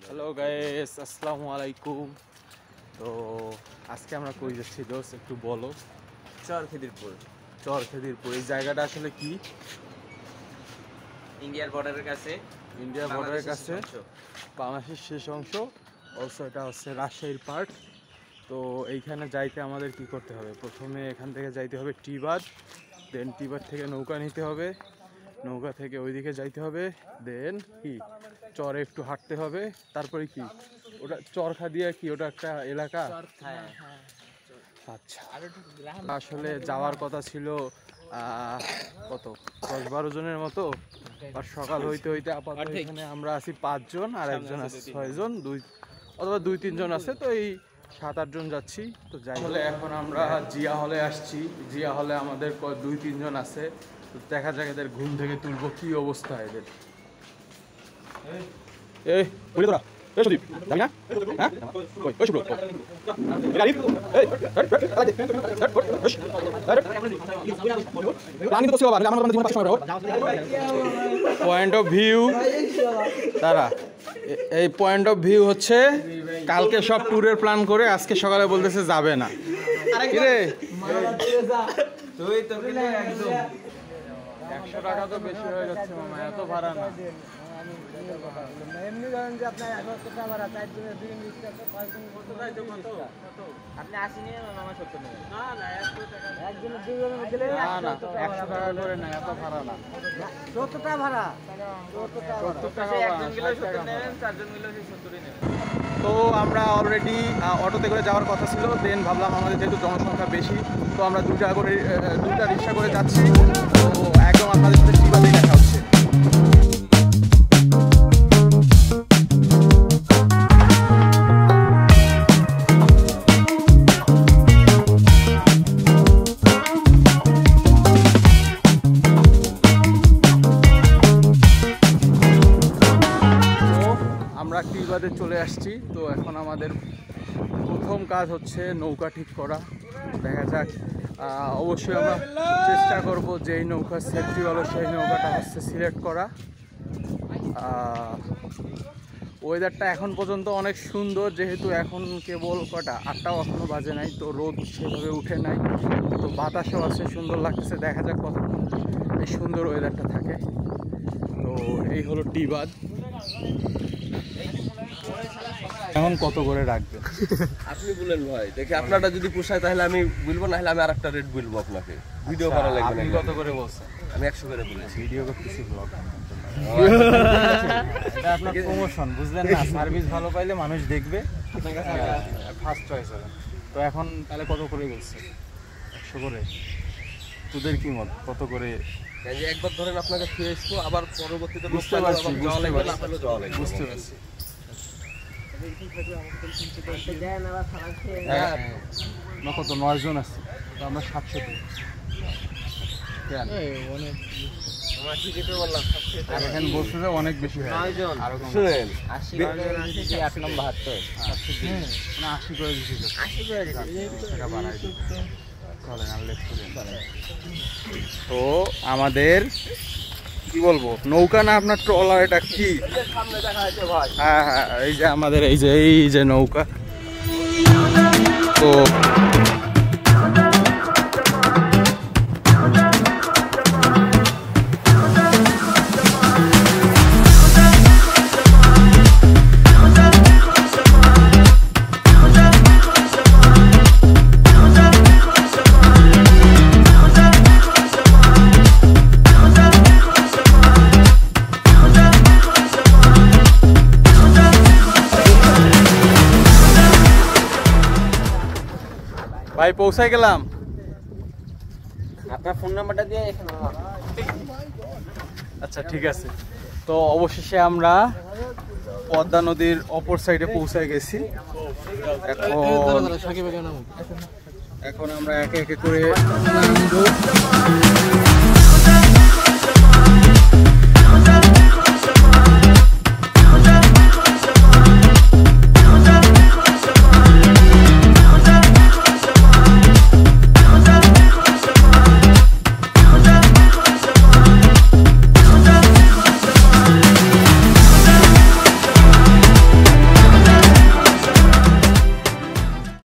Hello guys, আসসালামু আলাইকুম। তো আজকে আমরা কই যাচ্ছি দোস্ত, একটু বলো। চরখিদিরপুর এই জায়গাটা আসলে কি? ইন্ডিয়ার বর্ডারের কাছে, ইন্ডিয়া বর্ডারের কাছে, বাংলাদেশের শেষ অংশ। অলসো এটা হচ্ছে রাজশাহীর পার্ট। তো এইখানে যাইতে আমাদের কি করতে হবে? প্রথমে এখান থেকে যাইতে হবে টিবাদ, দেন টিবাদ থেকে নৌকা নিতে হবে, নৌকা থেকে ওইদিকে যাইতে হবে, দেন কি চরে একটু হাঁটতে হবে, তারপরে কি ওটা চরখা দিয়ে কি ওটা একটা এলাকা। আচ্ছা, আসলে যাওয়ার কথা ছিল কত 10-12 জনের মতো, আর সকাল হইতে হইতে আপাতত এখানে আমরা আছি 5 জন, আর একজন আছে 6 জন, 2 অথবা 2-3 জন আছে, তো এই 7-8 জন যাচ্ছি। তো যাই হলে এখন আমরা জিয়া হলে আসছি। জিয়া হলে আমাদের 2-3 জন আছে। তো দেখা যাক এদের ঘুম থেকে তুলবো, কি অবস্থা এদের। এই বলি তোরা, এই সুদীপ যাবি না? হ্যাঁ ওই ওই শুভ্র এই আরিফ এই প্ল্যানিং তো ছিল বাবা, আমার জীবন পাশ করব। পয়েন্ট অফ ভিউ তারা, এই পয়েন্ট অফ ভিউ হচ্ছে কালকে সব ট্যুরের প্ল্যান করে আজকে সকালে বলতেছে যাবে না। কি রে তুই তো একদম 100 টাকা তো বেশি হয়ে যাচ্ছে মামা, এত ভাড়া না। এমনি ধরেন যে আপনার 100 টাকা ভাড়া, 4 জনের 2 ইঞ্চি টাকা, 5 জন কত দাইতো কত? আপনি 80 নিয়ে মামা 70 নেবেন। না না 100 টাকা একজনের 2 জনের মধ্যে দিলে না না 100 টাকা করে না, এত ভাড়া না। 70 টাকা ভাড়া, 70 টাকা একজন গেলে 70 নেবেন, 4 জন মিলে 70ই নেবেন। তো আমরা অলরেডি অটোতে করে যাওয়ার কথা ছিল, দেন ভাবলাম আমাদের যেহেতু জনসংখ্যা বেশি, তো আমরা দুটা রিক্সা করে যাচ্ছি। তো একদম আপনাদের সাথে টিবাতে দেখা হচ্ছে। আমরা টিবাদে চলে আসছি। তো এখন আমাদের প্রথম কাজ হচ্ছে নৌকা ঠিক করা। দেখা যাক, অবশ্যই আমরা চেষ্টা করব যেই নৌকা সেফটি হলো সেই নৌকাটা হচ্ছে সিলেক্ট করা। ওয়েদারটা এখন পর্যন্ত অনেক সুন্দর, যেহেতু এখন কেবল কটা 8টাও এখনও বাজে নাই, তো রোদ সেভাবে উঠে নাই, তো বাতাসও আছে, সুন্দর লাগতেছে। দেখা যাক কতক্ষণ এই সুন্দর ওয়েদারটা থাকে। তো এই হলো টিবাদ। এখন কত করে রাখবে আপনি বলেন ভাই, দেখি আপনারটা যদি পোষায় তাহলে আমি বলবো, না হলে আমি আরেকটা রেট বলবো আপনাকে। ভিডিও করা লাগবে না। আপনি কত করে বলছেন? আমি 100 করে বলেছি। ভিডিও করতেছি, ব্লগ। এটা আপনার প্রমোশন, বুঝলেন না? সার্ভিস ভালো পাইলে মানুষ দেখবে, আপনার কাছে ফার্স্ট চয়েস হবে। তো এখন তাহলে কত করে বলছে? 100 করে। তোদের কি মত, কত করে? যে একবার ধরেন আপনাকে ফিরে আসবো, আবার পরবর্তীতে বুঝতে পারছি, বুঝতে পারছি। না কত 9 জন আছে, তো আমরা 700 দিই। এখানে বলছে যে অনেক বেশি হয়। 9 জন শুনেন, 80 জন আছে কি 8 নম্বর 72 না 80 করে দিছি, 80 করে দিছি। 20 টাকা বাড়াই দিই। চলেন আর লেট করেন। তো আমাদের কি বলবো, নৌকা না আপনার ট্রলার, এটা কি? সামনে দেখা যাচ্ছে ভাই। হ্যাঁ হ্যাঁ, এই যে আমাদের এই যে নৌকা। তো ভাই পৌঁছাই গেলাম। আপনার ফোন নাম্বারটা দিয়ে এখানে। আচ্ছা ঠিক আছে। তো অবশেষে আমরা পদ্মা নদীর অপর সাইডে পৌঁছায় গেছি। এখন আমরা একে একে করে